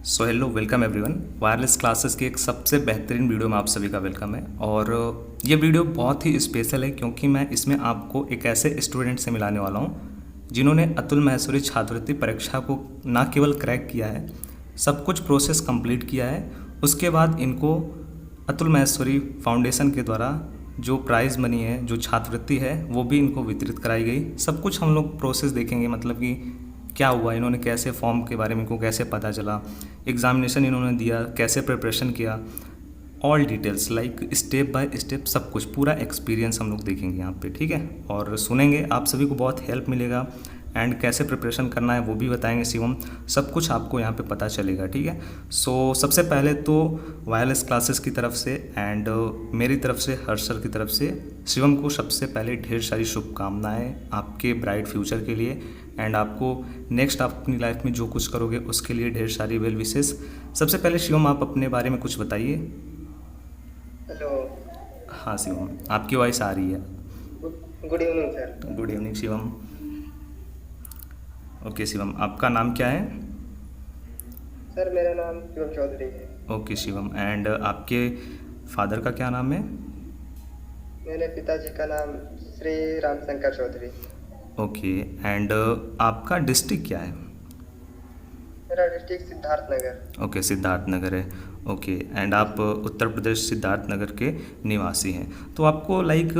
So hello welcome everyone. Wireless classes की एक सबसे बेहतरीन वीडियो में आप सभी का वेलकम है। और ये वीडियो बहुत ही स्पेशल है क्योंकि मैं इसमें आपको एक ऐसे स्टूडेंट से मिलाने वाला हूँ जिन्होंने अतुल महेश्वरी छात्रवृत्ति परीक्षा को ना केवल क्रैक किया है, सब कुछ प्रोसेस कंप्लीट किया है। उसके बाद इनको अतुल महेश्वरी फाउंडेशन के द्वारा जो प्राइज़ मनी है, जो छात्रवृत्ति है, वो भी इनको वितरित कराई गई। सब कुछ हम लोग प्रोसेस देखेंगे, मतलब कि क्या हुआ, इन्होंने कैसे फॉर्म के बारे में इनको कैसे पता चला, एग्ज़ामिनेशन इन्होंने दिया, कैसे प्रिपरेशन किया, all details like step by step सब कुछ पूरा एक्सपीरियंस हम लोग देखेंगे यहाँ पे, ठीक है। और सुनेंगे, आप सभी को बहुत हेल्प मिलेगा एंड कैसे प्रिपरेशन करना है वो भी बताएंगे शिवम। सब कुछ आपको यहाँ पे पता चलेगा, ठीक है। सो सबसे पहले तो वायरलेस क्लासेस की तरफ से एंड मेरी तरफ से, हर्ष सर की तरफ से शिवम को सबसे पहले ढेर सारी शुभकामनाएं आपके ब्राइट फ्यूचर के लिए एंड आपको नेक्स्ट आप अपनी लाइफ में जो कुछ करोगे उसके लिए ढेर सारी वेल विशेस। सबसे पहले शिवम आप अपने बारे में कुछ बताइए। हेलो। हाँ शिवम, आपकी वॉइस आ रही है। Good evening sir. Good evening Shivam. Okay Shivam, आपका नाम क्या है? सर मेरा नाम शिवम चौधरी है। ओके शिवम, एंड आपके फादर का क्या नाम है? मेरे पिताजी का नाम श्री रामशंकर चौधरी। ओके, एंड आपका डिस्ट्रिक्ट क्या है? मेरा डिस्ट्रिक्ट सिद्धार्थ नगर। ओके, सिद्धार्थ नगर है। ओके, एंड आप उत्तर प्रदेश सिद्धार्थ नगर के निवासी हैं। तो आपको लाइक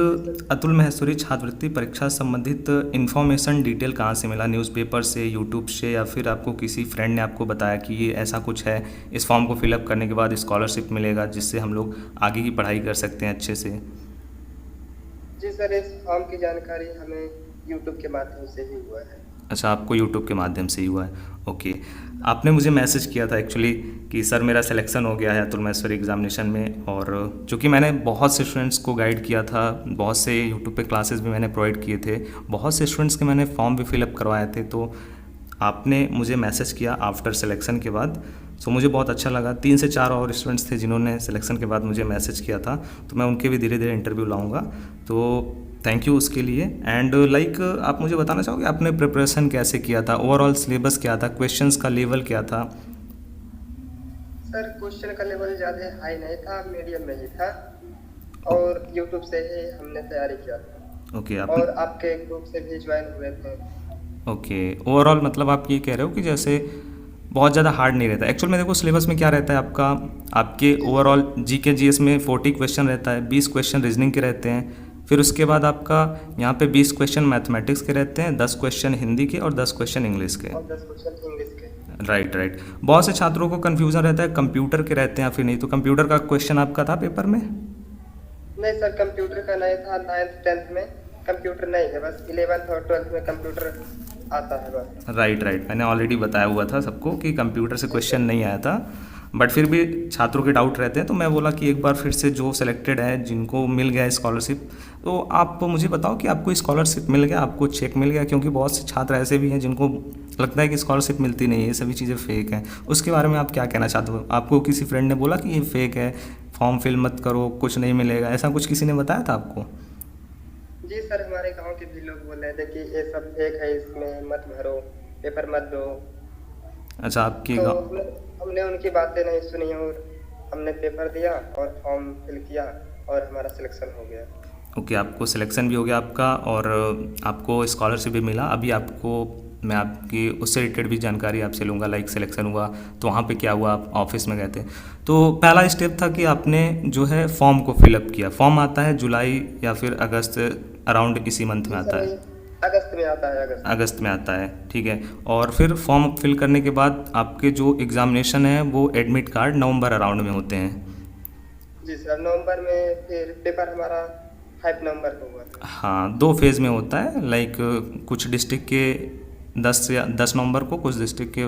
अतुल महेश्वरी छात्रवृत्ति परीक्षा संबंधित इन्फॉर्मेशन डिटेल कहाँ से मिला? न्यूज़पेपर से, यूट्यूब से, या फिर आपको किसी फ्रेंड ने आपको बताया कि ये ऐसा कुछ है, इस फॉर्म को फिलअप करने के बाद स्कॉलरशिप मिलेगा जिससे हम लोग आगे की पढ़ाई कर सकते हैं अच्छे से? जी सर, इस फॉर्म की जानकारी हमें यूट्यूब के माध्यम से ही हुआ है। अच्छा, आपको यूट्यूब के माध्यम से ही हुआ है। ओके, आपने मुझे मैसेज किया था एक्चुअली कि सर मेरा सिलेक्शन हो गया है अतुल महेश्वरी एग्जामिनेशन में, और चूँकि मैंने बहुत से स्टूडेंट्स को गाइड किया था, बहुत से यूट्यूब पे क्लासेस भी मैंने प्रोवाइड किए थे, बहुत से स्टूडेंट्स के मैंने फॉर्म भी फिलअप करवाए थे, तो आपने मुझे मैसेज किया आफ्टर सिलेक्शन के बाद। सो मुझे बहुत अच्छा लगा। 3 से 4 और स्टूडेंट्स थे जिन्होंने सिलेक्शन के बाद मुझे मैसेज किया था, तो मैं उनके भी धीरे धीरे इंटरव्यू लाऊंगा, तो थैंक यू उसके लिए। एंड लाइक आप मुझे बताना चाहोगे आपने प्रिपरेशन कैसे किया था, ओवरऑल सिलेबस क्या था, क्वेश्चंस का लेवल क्या था? सर क्वेश्चन का लेवल ज़्यादा हाई नहीं था, मीडियम में ही था, और यूट्यूब से ही हमने तैयारी किया था। ओके, और आपके ग्रुप से भी ज्वाइन हुए थे। ओके, ओवरऑल मतलब आप ये कह रहे हो कि जैसे बहुत ज़्यादा हार्ड नहीं रहता। एक्चुअल में देखो सिलेबस में क्या रहता है आपका, आपके ओवरऑल जीके जीएस में 40 क्वेश्चन रहता है, 20 क्वेश्चन रीजनिंग के रहते हैं, फिर उसके बाद आपका यहाँ पे 20 क्वेश्चन मैथमेटिक्स के रहते हैं, 10 क्वेश्चन हिंदी के और 10 क्वेश्चन इंग्लिश के। और 10 क्वेश्चन इंग्लिश के। Right right. बहुत से छात्रों को कन्फ्यूज़न रहता है कंप्यूटर के रहते हैं या फिर नहीं, तो कंप्यूटर का क्वेश्चन आपका था पेपर में? नहीं सर, कंप्यूटर का नहीं था। 9th 10th में कंप्यूटर नहीं है, बस 11th और 12th में कंप्यूटर आता है बस। राइट राइट, मैंने ऑलरेडी बताया हुआ था सबको कि कंप्यूटर से क्वेश्चन नहीं आया था, बट फिर भी छात्रों के डाउट रहते हैं, तो मैं बोला कि एक बार फिर से जो सिलेक्टेड है, जिनको मिल गया स्कॉलरशिप, तो आप मुझे बताओ कि आपको स्कॉलरशिप मिल गया, आपको चेक मिल गया? क्योंकि बहुत से छात्र ऐसे भी हैं जिनको लगता है कि स्कॉलरशिप मिलती नहीं है, ये सभी चीज़ें फेक हैं। उसके बारे में आप क्या कहना चाहते हो? आपको किसी फ्रेंड ने बोला कि ये फेक है, फॉर्म फिल मत करो, कुछ नहीं मिलेगा, ऐसा कुछ किसी ने बताया था आपको? जी सर, हमारे गांव के भी लोग बोल रहे थे कि ये सब फेक है, इसमें मत भरो, पेपर मत दो। अच्छा, आपके तो गाँव। हमने उनकी बातें नहीं सुनी और हमने पेपर दिया और फॉर्म फिल किया और हमारा सिलेक्शन हो गया। ओके, आपको सिलेक्शन भी हो गया आपका और आपको स्कॉलरशिप भी मिला। अभी आपको मैं आपकी उससे रिलेटेड भी जानकारी आपसे लूँगा, लाइक सिलेक्शन हुआ तो वहाँ पे क्या हुआ, आप ऑफिस में गए थे, तो पहला स्टेप था कि आपने जो है फॉर्म को फिलअप किया। फॉर्म आता है जुलाई या फिर अगस्त, अराउंड इसी मंथ में आता है? अगस्त में आता है। अगस्त में आता है, ठीक है। और फिर फॉर्म फिल करने के बाद आपके जो एग्ज़ामिनेशन है वो एडमिट कार्ड नवंबर अराउंड में होते हैं। जी सर, नवंबर में फिर पेपर हमारा 5 नवंबर को हुआ था। हाँ, 2 फेज़ में होता है, लाइक कुछ डिस्ट्रिक्ट के 10 नवंबर को, कुछ डिस्ट्रिक्ट के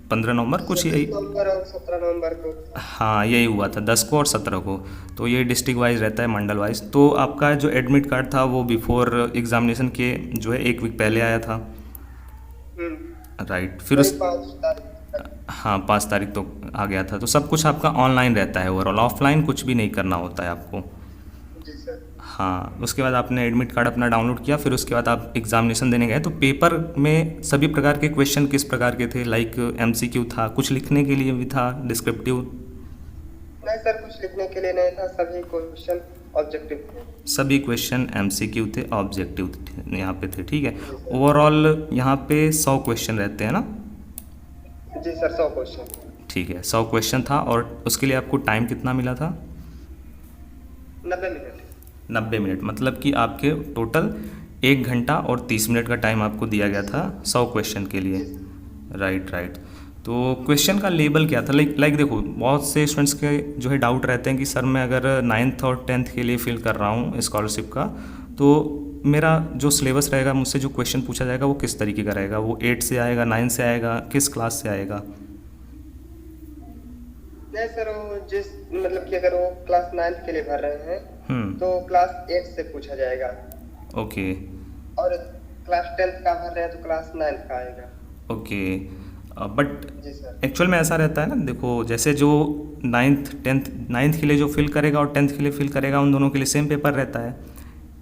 15 नवंबर, कुछ यही। 16 नवंबर और 17 नवंबर को। हाँ, यही हुआ था 10 को और 17 को, तो ये डिस्ट्रिक्ट वाइज रहता है, मंडल वाइज। तो आपका जो एडमिट कार्ड था वो बिफोर एग्जामिनेशन के जो है 1 वीक पहले आया था। राइट, फिर उस 5 तारीख तक। हाँ 5 तारीख तो आ गया था। तो सब कुछ आपका ऑनलाइन रहता है ओवरऑल, ऑफलाइन कुछ भी नहीं करना होता है आपको? जी सर। हाँ, उसके बाद आपने एडमिट कार्ड अपना डाउनलोड किया, फिर उसके बाद आप एग्जामिनेशन देने गए। तो पेपर में सभी प्रकार के क्वेश्चन किस प्रकार के थे? लाइक एमसीक्यू था, कुछ लिखने के लिए भी था, डिस्क्रिप्टिव? नहीं सर, कुछ लिखने के लिए नहीं था, सभी क्वेश्चन ऑब्जेक्टिव थे। सभी क्वेश्चन एमसीक्यू थे, ऑब्जेक्टिव यहाँ पे थे, ठीक है। ओवरऑल यहाँ पे 100 क्वेश्चन रहते हैं ना? जी सर, 100 क्वेश्चन। ठीक है, 100 क्वेश्चन था। और उसके लिए आपको टाइम कितना मिला था? 90 मिनट। 90 मिनट, मतलब कि आपके टोटल 1 घंटा और 30 मिनट का टाइम आपको दिया गया था 100 क्वेश्चन के लिए। Right right. तो क्वेश्चन का लेवल क्या था? लाइक देखो, बहुत से स्टूडेंट्स के जो है डाउट रहते हैं कि सर मैं अगर 9th और 10th के लिए फिल कर रहा हूँ स्कॉलरशिप का, तो मेरा जो सिलेबस रहेगा, मुझसे जो क्वेश्चन पूछा जाएगा वो किस तरीके का रहेगा? वो 8 से आएगा, 9 से आएगा, किस क्लास से आएगा? नहीं सर, वो जिस मतलब कि अगर वो क्लास 9th के लिए भर रहे हैं तो क्लास 8 से पूछा जाएगा। ओके। और क्लास 10th का भर रहे हैं तो क्लास 9th का आएगा। ओके, बट जी सर। एक्चुअल में ऐसा रहता है ना, देखो जैसे जो 9th के लिए जो फिल करेगा और 10th के लिए फिल करेगा, उन दोनों के लिए सेम पेपर रहता है।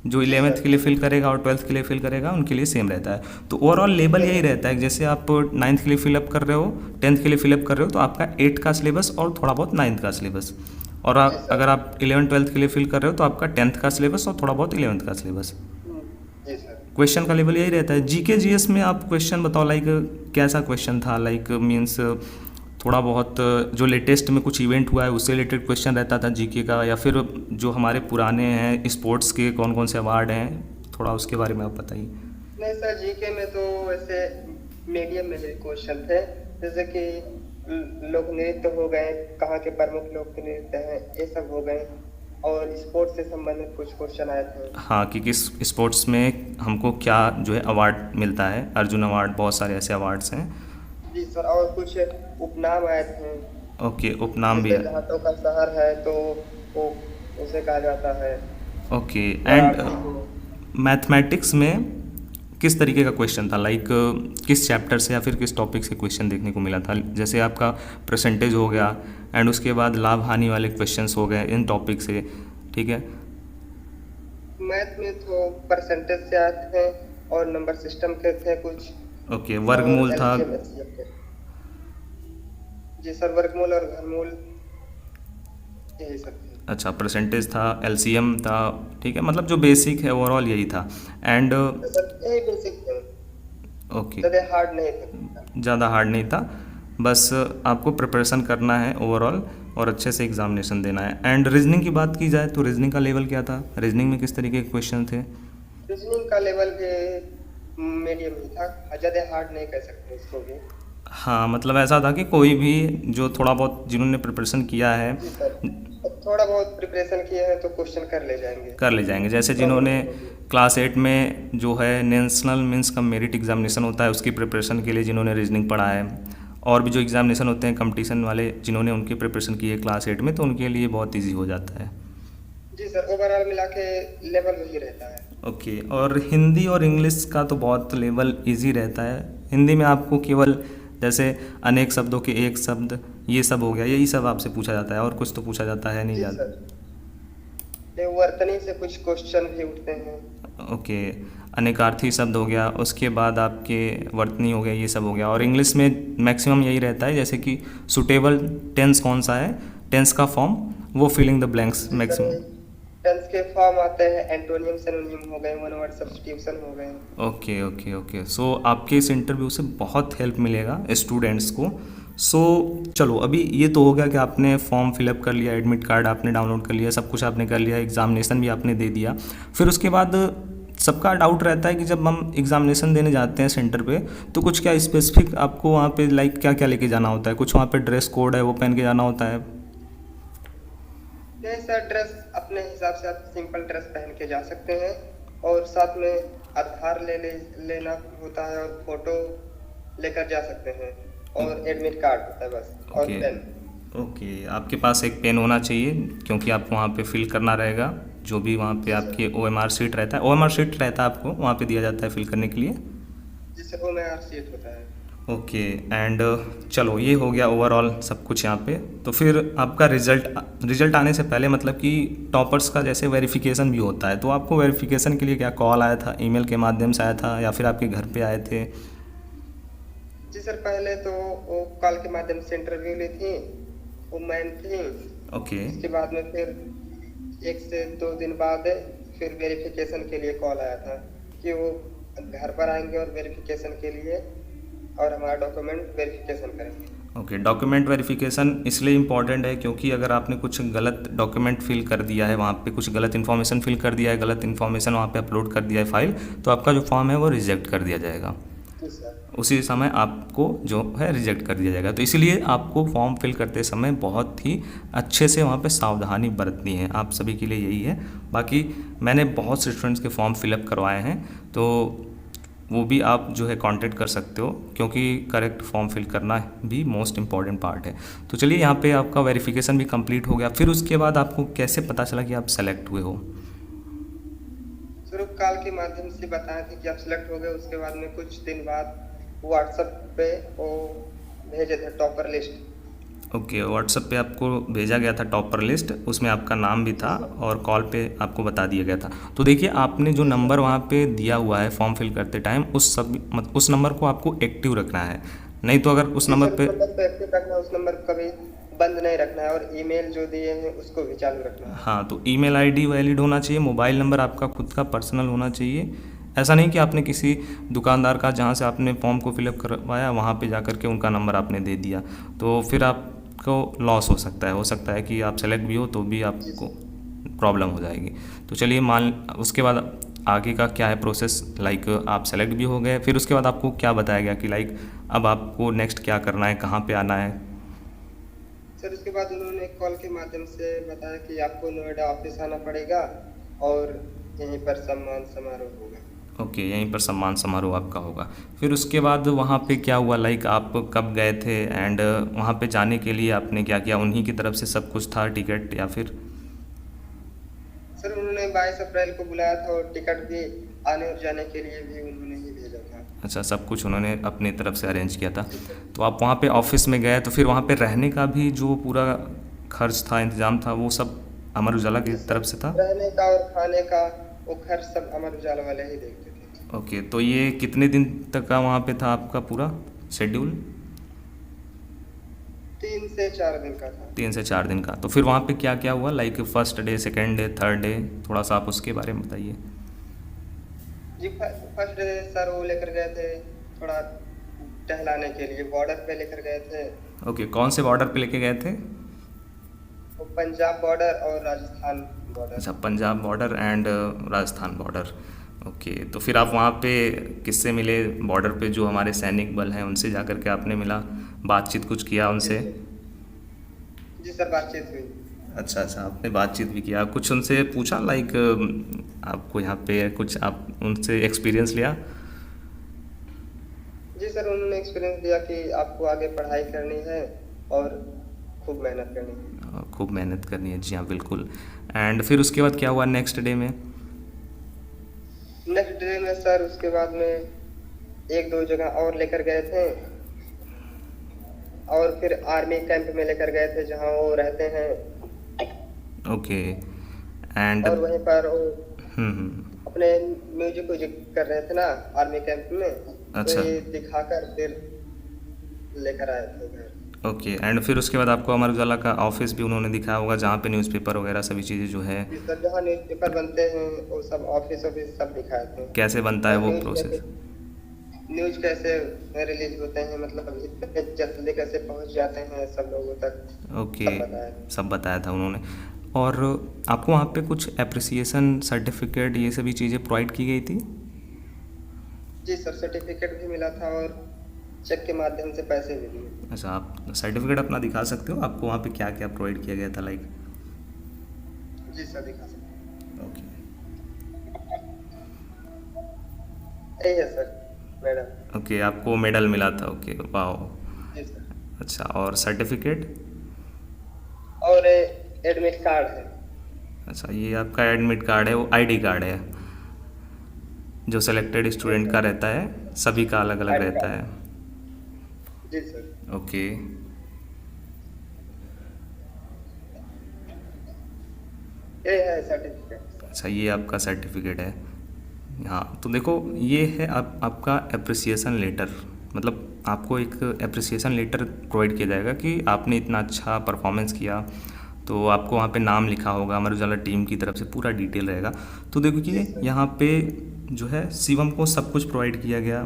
जो 11th के लिए फिल करेगा और 12th के लिए फिल करेगा, उनके लिए सेम रहता है। तो ओवरऑल लेवल यही रहता है कि जैसे आप 9th के लिए फिलअप कर रहे हो, 10th के लिए फिलअप कर रहे हो, तो आपका 8 का सिलेबस और थोड़ा बहुत 9th का सिलेबस। और आप अगर आप 11th 12th के लिए फिल कर रहे हो तो आपका 10th का सिलेबस और थोड़ा बहुत 11th का सिलेबस। जी सर। क्वेश्चन का लेवल यही रहता है। जीके जीएस में आप क्वेश्चन बताओ, लाइक कैसा क्वेश्चन था? लाइक मीन्स थोड़ा बहुत जो लेटेस्ट में कुछ इवेंट हुआ है उससे रिलेटेड क्वेश्चन रहता था जीके का, या फिर जो हमारे पुराने हैं स्पोर्ट्स के कौन कौन से अवार्ड हैं, थोड़ा उसके बारे में आप बताइए। नहीं सर, जीके में तो वैसे मीडियम में क्वेश्चन थे, जैसे कि लोक नृत्य हो गए, कहाँ के प्रमुख लोक नृत्य हैं, ये सब हो गए। और स्पोर्ट्स से संबंधित कुछ क्वेश्चन आए थे। हाँ, कि किस स्पोर्ट्स में हमको क्या जो है अवार्ड मिलता है, अर्जुन अवार्ड, बहुत सारे ऐसे अवार्ड्स हैं। जी सर, और कुछ उपनाम आए थे। ओके, उपनाम भी। जैसे घाटों का शहर है तो वो उसे कहा जाता है। ओके, एंड मैथमेटिक्स में किस तरीके का क्वेश्चन था? लाइक किस चैप्टर से या फिर किस टॉपिक से क्वेश्चन देखने को मिला था? जैसे आपका परसेंटेज हो गया, एंड उसके बाद लाभ हानि वाले क्वेश्चंस हो गए इन टॉपिक से, ठीक है। मैथ में तो परसेंटेज से आते हैं और नंबर सिस्टम के थे कुछ। ओके, वर्गमूल था। जी सर, वर्गमूल और घनमूल, यही सब थे। अच्छा, परसेंटेज था, एलसीएम था, ठीक है, मतलब जो बेसिक है ओवरऑल यही था। एंड यही बेसिक थे। ओके, ज़्यादा हार्ड नहीं थे। ज़्यादा हार्ड नहीं था, बस आपको प्रिपरेशन करना है ओवरऑल और अच्छे से एग्जामिनेशन देना है। एंड रीजनिंग की बात की जाए तो रीजनिंग का लेवल क्या था? रीजनिंग में किस तरीके के क्वेश्चन थे? रीजनिंग का लेवल भी मीडियम ही था, ज़्यादा हार्ड नहीं कह सकते इसको भी। हाँ, मतलब ऐसा था कि कोई भी जो थोड़ा बहुत जिन्होंने प्रिपरेशन किया है, जी सर, थोड़ा बहुत प्रिपरेशन किए हैं तो क्वेश्चन कर ले जाएंगे। जैसे जिन्होंने क्लास 8 में जो है नेशनल मींस का मेरिट एग्जामिनेशन होता है, उसकी प्रिपरेशन के लिए जिन्होंने रीजनिंग पढ़ा है, और भी जो एग्जामिनेशन होते हैं कंपटीशन वाले जिन्होंने उनकी प्रिपरेशन की है क्लास 8 में, तो उनके लिए बहुत ईजी हो जाता है। जी सर, ओवरऑल मिला के लेवल वही रहता है। ओके, और हिंदी और इंग्लिश का तो बहुत लेवल इजी रहता है। हिंदी में आपको केवल जैसे अनेक शब्दों के एक शब्द, ये सब हो गया, यही सब आपसे पूछा जाता है, और कुछ तो पूछा जाता है नहीं ज़्यादा। वर्तनी से कुछ क्वेश्चन भी उठते हैं। ओके, अनेकार्थी शब्द हो गया, उसके बाद आपके वर्तनी हो गया, ये सब हो गया। और इंग्लिश में मैक्सिमम यही रहता है, जैसे कि सुटेबल टेंस कौन सा है, टेंस का फॉर्म, वो filling the blanks maximum. Tense के फॉर्म आते हैं, एंटोनियम सिनोनिम हो गए, वन वर्ड सब्स्टिट्यूशन हो गए। ओके ओके ओके, सो आपके इस इंटरव्यू से बहुत हेल्प मिलेगा स्टूडेंट्स को। सो चलो, अभी ये तो हो गया कि आपने फॉर्म फिलअप कर लिया, एडमिट कार्ड आपने डाउनलोड कर लिया, सब कुछ आपने कर लिया, एग्जामिनेशन भी आपने दे दिया। फिर उसके बाद सबका डाउट रहता है कि जब हम एग्जामिनेशन देने जाते हैं सेंटर पे, तो कुछ क्या स्पेसिफिक आपको वहाँ पे लाइक क्या क्या लेके जाना होता है? कुछ वहाँ पे ड्रेस कोड है वो पहन के जाना होता है? नहीं सर, ड्रेस अपने हिसाब से आप सिंपल ड्रेस पहन के जा सकते हैं, और साथ में आधार लेना होता है, और फोटो लेकर जा सकते हैं, और एडमिट कार्ड होता है बस, और पेन। ओके, आपके पास एक पेन होना चाहिए क्योंकि आपको वहाँ पे फिल करना रहेगा, जो भी वहाँ पे आपके OMR शीट रहता है, OMR शीट रहता है आपको वहाँ पे दिया जाता है फिल करने के लिए, जिससे OMR शीट होता है। ओके। एंड चलो ये हो गया ओवरऑल सब कुछ यहाँ पे। तो फिर आपका रिजल्ट आने से पहले मतलब कि टॉपर्स का जैसे वेरिफिकेशन भी होता है, तो आपको वेरिफिकेशन के लिए क्या कॉल आया था, ईमेल के माध्यम से आया था या फिर आपके घर पे आए थे? जी सर, पहले तो वो कॉल के माध्यम से इंटरव्यू ली थी, वो मैम थी। ओके। उसके बाद में फिर 1 से 2 दिन बाद फिर वेरिफिकेशन के लिए कॉल आया था कि वो घर पर आएंगे और वेरिफिकेशन के लिए, और हमारा डॉक्यूमेंट वेरिफिकेशन करेंगे। ओके, डॉक्यूमेंट वेरिफिकेशन इसलिए इम्पॉर्टेंट है क्योंकि अगर आपने कुछ गलत डॉक्यूमेंट फिल कर दिया है, वहाँ पे कुछ गलत इन्फॉर्मेशन फिल कर दिया है, गलत इन्फॉर्मेशन वहाँ पे अपलोड कर दिया है फाइल, तो आपका जो फॉर्म है वो रिजेक्ट कर दिया जाएगा। जी सर। उसी समय आपको जो है रिजेक्ट कर दिया जाएगा। तो इसीलिए आपको फॉर्म फिल करते समय बहुत ही अच्छे से वहाँ पे सावधानी बरतनी है, आप सभी के लिए यही है। बाकी मैंने बहुत से स्टूडेंट्स के फॉर्म फिलअप करवाए हैं, तो वो भी आप जो है कांटेक्ट कर सकते हो, क्योंकि करेक्ट फॉर्म फिल करना भी मोस्ट इम्पॉर्टेंट पार्ट है। तो चलिए यहाँ पे आपका वेरिफिकेशन भी कंप्लीट हो गया। फिर उसके बाद आपको कैसे पता चला कि आप सेलेक्ट हुए हो? सर कॉल के माध्यम से बताया था कि आप सिलेक्ट हो गए। उसके बाद में कुछ दिन बाद व्हाट्सएप पे वो भेजे थे टॉपर लिस्ट। ओके, व्हाट्सएप पे आपको भेजा गया था टॉपर लिस्ट, उसमें आपका नाम भी था और कॉल पे आपको बता दिया गया था। तो देखिए आपने जो नंबर वहाँ पे दिया हुआ है फॉर्म फिल करते टाइम, उस नंबर को आपको एक्टिव रखना है, नहीं तो अगर उस नंबर पे नंबर पे एक्टिव रखना है, उस नंबर को कभी बंद नहीं रखना है, और ईमेल जो दिए हैं उसको भी चालू रखना है। हाँ, तो ईमेल आईडी वैलिड होना चाहिए, मोबाइल नंबर आपका खुद का पर्सनल होना चाहिए। ऐसा नहीं कि आपने किसी दुकानदार का जहाँ से आपने फॉर्म को फिलअप करवाया वहाँ पे जा कर के उनका नंबर आपने दे दिया, तो फिर आपको लॉस हो सकता है कि आप सेलेक्ट भी हो तो भी आपको प्रॉब्लम हो जाएगी। तो चलिए उसके बाद आगे का क्या है प्रोसेस, लाइक आप सेलेक्ट भी हो गए, फिर उसके बाद आपको क्या बताया गया कि लाइक अब आपको नेक्स्ट क्या करना है, कहाँ पे आना है? सर उसके बाद उन्होंने कॉल के माध्यम से बताया कि आपको नोएडा ऑफिस आना पड़ेगा और यहीं पर सम्मान समारोह होगा। ओके, यहीं पर सम्मान समारोह आपका होगा। फिर उसके बाद वहाँ पे क्या हुआ, लाइक आप कब गए थे एंड वहाँ पे जाने के लिए आपने क्या किया? उन्हीं की तरफ से सब कुछ था, टिकट या फिर? सर उन्होंने 22 अप्रैल को बुलाया था और टिकट भी आने और जाने के लिए भी उन्होंने ही भेजा था। अच्छा, सब कुछ उन्होंने अपनी तरफ से अरेंज किया था। तो आप वहाँ पे ऑफिस में गए, तो फिर वहाँ पे रहने का भी जो पूरा खर्च था, इंतज़ाम था, वो सब अमर उजाला की तरफ से था? रहने का और खाने का वो खर्च सब अमर उजाला वाले ही देखते थे। ओके, तो ये कितने दिन तक का वहाँ पे था आपका पूरा शेड्यूल? 3 से 4 दिन का था। 3 से 4 दिन का। तो फिर वहाँ पे क्या क्या हुआ, like first day, second day, third day, थोड़ा सा आप उसके बारे में बताइए। जी फर्स्ट डे सर वो लेकर गए थे थोड़ा टहलाने के लिए, बॉर्डर पे लेकर गए थे। ओके, कौन से बॉर्डर पे लेके गए थे? वो पंजाब बॉर्डर और राजस्थान बॉर्डर। अच्छा, Punjab border and Rajasthan border. Okay, तो फिर आप वहाँ पे किससे मिले बॉर्डर पे? जो हमारे सैनिक बल हैं उनसे जा कर के आपने मिला, बातचीत कुछ किया उनसे? जी सर, बातचीत हुई। अच्छा अच्छा, आपने बातचीत भी किया, कुछ उनसे पूछा, लाइक आपको यहाँ पे कुछ आप उनसे एक्सपीरियंस लिया? जी सर, उन्होंने एक्सपीरियंस दिया कि आपको आगे पढ़ाई करनी है और खूब मेहनत करनी है। खूब मेहनत करनी है, जी हाँ बिल्कुल। एंड फिर उसके बाद क्या हुआ नेक्स्ट डे में? नेक्स्ट डे में सर उसके बाद में 1-2 जगह और लेकर गए थे, और फिर आर्मी कैंप में लेकर गए थे जहाँ वो रहते हैं। ओके। एंड और वहीं पर वो हम्म। अपने म्यूजिक कर रहे थे ना आर्मी कैंप में, अच्छा। तो ये दिखाकर फिर लेकर आए थे घर। ओके, एंड फिर उसके बाद आपको अमर उजाला का ऑफिस भी उन्होंने दिखाया होगा, जहाँ पे न्यूज़पेपर वगैरह सभी चीज़ें जो है? जी सर, जहाँ न्यूज़पेपर बनते हैं वो सब ऑफिस सब दिखाए थे। कैसे बनता है वो प्रोसेस? न्यूज कैसे रिलीज होते हैं, मतलब इतने जल्दी कैसे पहुंच जाते हैं सब लोगों तक। ओके, सब बताया था उन्होंने। और आपको वहाँ पे कुछ एप्रिसिएशन सर्टिफिकेट ये सभी चीज़ें प्रोवाइड की गई थी? जी सर, सर्टिफिकेट भी मिला था और चेक के माध्यम से पैसे भी दिए। अच्छा, आप सर्टिफिकेट अपना दिखा सकते हो, आपको वहाँ पे क्या क्या प्रोवाइड किया गया था, लाइक? जी सर, दिखा सकते ओके। यही है सर, मैडम। ओके, आपको मेडल मिला था, ओके, वाह। जी सर, अच्छा, और सर्टिफिकेट? और एडमिट कार्ड है। अच्छा, ये आपका एडमिट कार्ड है, वो आईडी कार्ड है जो सेलेक्टेड स्टूडेंट का रहता है, सभी का अलग अलग रहता है। जी सर। ओके। ये है सर्टिफिकेट। अच्छा, ये आपका सर्टिफिकेट है। हाँ, तो देखो ये है आपका एप्रिसिएशन लेटर। मतलब आपको एक एप्रिसिएशन लेटर प्रोवाइड किया जाएगा कि आपने इतना अच्छा परफॉर्मेंस किया, तो आपको वहाँ पे नाम लिखा होगा, अमर उजाला टीम की तरफ से पूरा डिटेल रहेगा। तो देखो जी कि सर। यहाँ पे जो है शिवम को सब कुछ प्रोवाइड किया गया।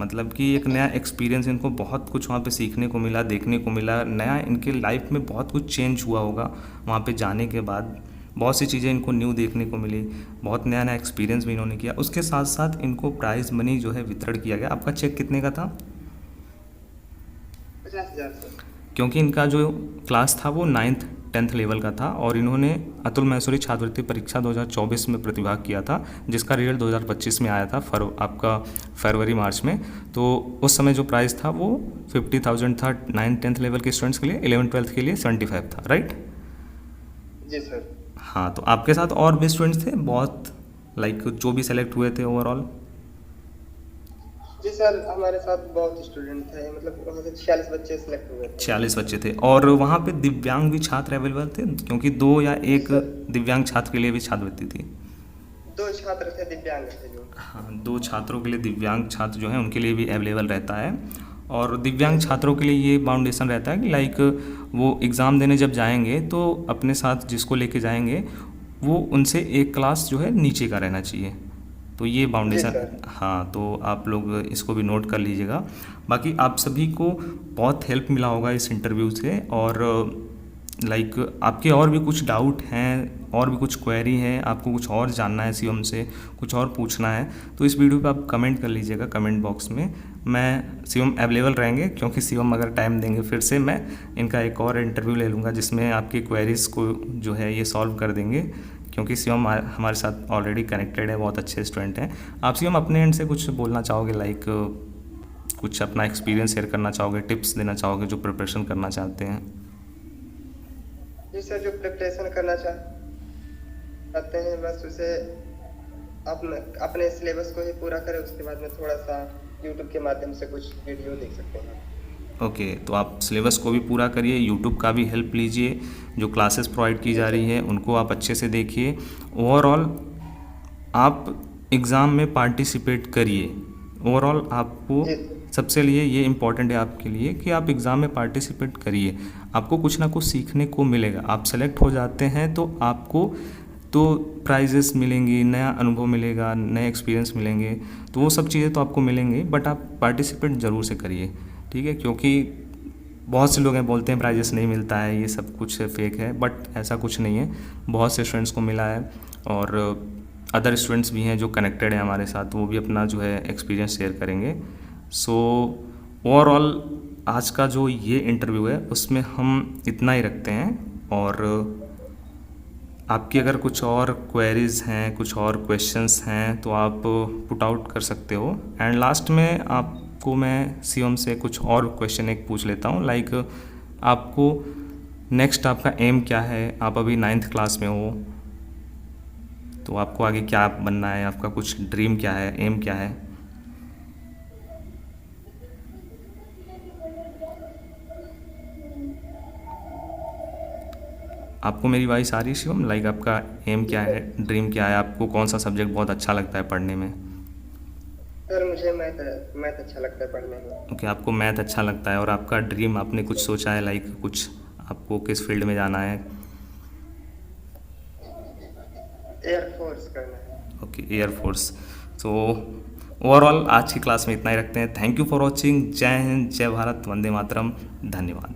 मतलब कि एक नया एक्सपीरियंस, इनको बहुत कुछ वहाँ पे सीखने को मिला, देखने को मिला, नया इनके लाइफ में बहुत कुछ चेंज हुआ होगा वहाँ पे जाने के बाद। बहुत सी चीज़ें इनको न्यू देखने को मिली, बहुत नया नया एक्सपीरियंस भी इन्होंने किया। उसके साथ साथ इनको प्राइज़ मनी जो है वितरण किया गया। आपका चेक कितने का था? 50,000 सर। क्योंकि इनका जो क्लास था वो 9th 10th लेवल का था और इन्होंने अतुल मैसूरी छात्रवृत्ति परीक्षा 2024 में प्रतिभाग किया था, जिसका रिजल्ट 2025 में आया था आपका फरवरी मार्च में। तो उस समय जो प्राइस था वो 50,000 था 9th 10th लेवल के स्टूडेंट्स के लिए, 11th 12th के लिए 75 था, राइट? जी सर। हाँ, तो आपके साथ और भी स्टूडेंट्स थे बहुत, लाइक जो भी सेलेक्ट हुए थे ओवरऑल? जी सर, हमारे साथ बहुत स्टूडेंट थे, मतलब वहाँ से 46 बच्चे सेलेक्ट हुए थे। 46 बच्चे थे। और वहाँ पे दिव्यांग भी छात्र अवेलेबल थे, क्योंकि 2 या जी 1 सर। दिव्यांग छात्र के लिए भी छात्रवृत्ति थी। 2 छात्र थे दिव्यांग थे जो। हाँ, 2 छात्रों के लिए दिव्यांग छात्र जो हैं उनके लिए भी अवेलेबल रहता है। और जी दिव्यांग सर। छात्रों के लिए ये बाउंडेशन रहता है कि लाइक वो एग्ज़ाम देने जब जाएंगे तो अपने साथ जिसको लेके जाएंगे वो उनसे एक क्लास जो है नीचे का रहना चाहिए। तो ये जी बाउंडेशन, सर। हाँ, तो आप लोग इसको भी नोट कर लीजिएगा। बाकी आप सभी को बहुत हेल्प मिला होगा इस इंटरव्यू से। और लाइक आपके और भी कुछ डाउट हैं, और भी कुछ क्वेरी हैं, आपको कुछ और जानना है शिवम से, कुछ और पूछना है, तो इस वीडियो पे आप कमेंट कर लीजिएगा कमेंट बॉक्स में। मैं शिवम अवेलेबल रहेंगे, क्योंकि शिवम अगर टाइम देंगे फिर से मैं इनका एक और इंटरव्यू ले लूँगा जिसमें आपकी क्वेरीज़ को जो है ये सॉल्व कर देंगे, क्योंकि शिवम हमारे साथ ऑलरेडी कनेक्टेड है, बहुत अच्छे स्टूडेंट हैं। आप शिवम अपने एंड से कुछ बोलना चाहोगे, लाइक कुछ अपना एक्सपीरियंस शेयर करना चाहोगे, टिप्स देना चाहोगे जो प्रिपरेशन करना चाहते हैं? जी सर, जो प्रिपरेशन करना चाहते हैं बस उसे अपने सिलेबस को ही पूरा करें, उसके बाद में थोड़ा सा यूट्यूब के माध्यम से कुछ वीडियो देख सकते हैं। ओके, तो आप सिलेबस को भी पूरा करिए, यूट्यूब का भी हेल्प लीजिए, जो क्लासेस प्रोवाइड की जा रही है उनको आप अच्छे से देखिए। ओवरऑल आप एग्ज़ाम में पार्टिसिपेट करिए। ओवरऑल आपको जी सबसे लिए ये इम्पॉर्टेंट है आपके लिए कि आप एग्ज़ाम में पार्टिसिपेट करिए। आपको कुछ ना कुछ सीखने को मिलेगा। आप सेलेक्ट हो जाते हैं तो आपको तो प्राइजेस मिलेंगी, नया अनुभव मिलेगा, नए एक्सपीरियंस मिलेंगे, तो वो सब चीज़ें तो आपको मिलेंगी, बट आप पार्टिसिपेट ज़रूर से करिए, ठीक है? क्योंकि बहुत से लोग हैं बोलते हैं प्राइजेस नहीं मिलता है, ये सब कुछ फेक है, बट ऐसा कुछ नहीं है। बहुत से स्टूडेंट्स को मिला है और अदर स्टूडेंट्स भी हैं जो कनेक्टेड हैं हमारे साथ, वो भी अपना जो है एक्सपीरियंस शेयर करेंगे। सो ओवरऑल आज का जो ये इंटरव्यू है उसमें हम इतना ही रखते हैं। और आपकी अगर कुछ और क्वेरीज़ हैं, कुछ और क्वेश्चंस हैं तो आप पुट आउट कर सकते हो। एंड लास्ट में आपको मैं शिवम से कुछ और क्वेश्चन एक पूछ लेता हूँ, लाइक आपको नेक्स्ट आपका एम क्या है? आप अभी 9th क्लास में हो, तो आपको आगे क्या बनना है? आपका कुछ ड्रीम क्या है, एम क्या है? आपको मेरी वॉइस आ रही है शिवम? लाइक आपका एम क्या है, ड्रीम क्या है? आपको कौन सा सब्जेक्ट बहुत अच्छा लगता है पढ़ने में? सर, मुझे मैथ अच्छा लगता है पढ़ने में। ओके, आपको मैथ अच्छा लगता है। और आपका ड्रीम, आपने कुछ सोचा है, लाइक कुछ आपको किस फील्ड में जाना है? एयरफोर्स करना है। Okay, air force. तो ओवरऑल आज की क्लास में इतना ही रखते हैं। Thank you for watching. जय हिंद, जय भारत, वंदे मातरम। धन्यवाद।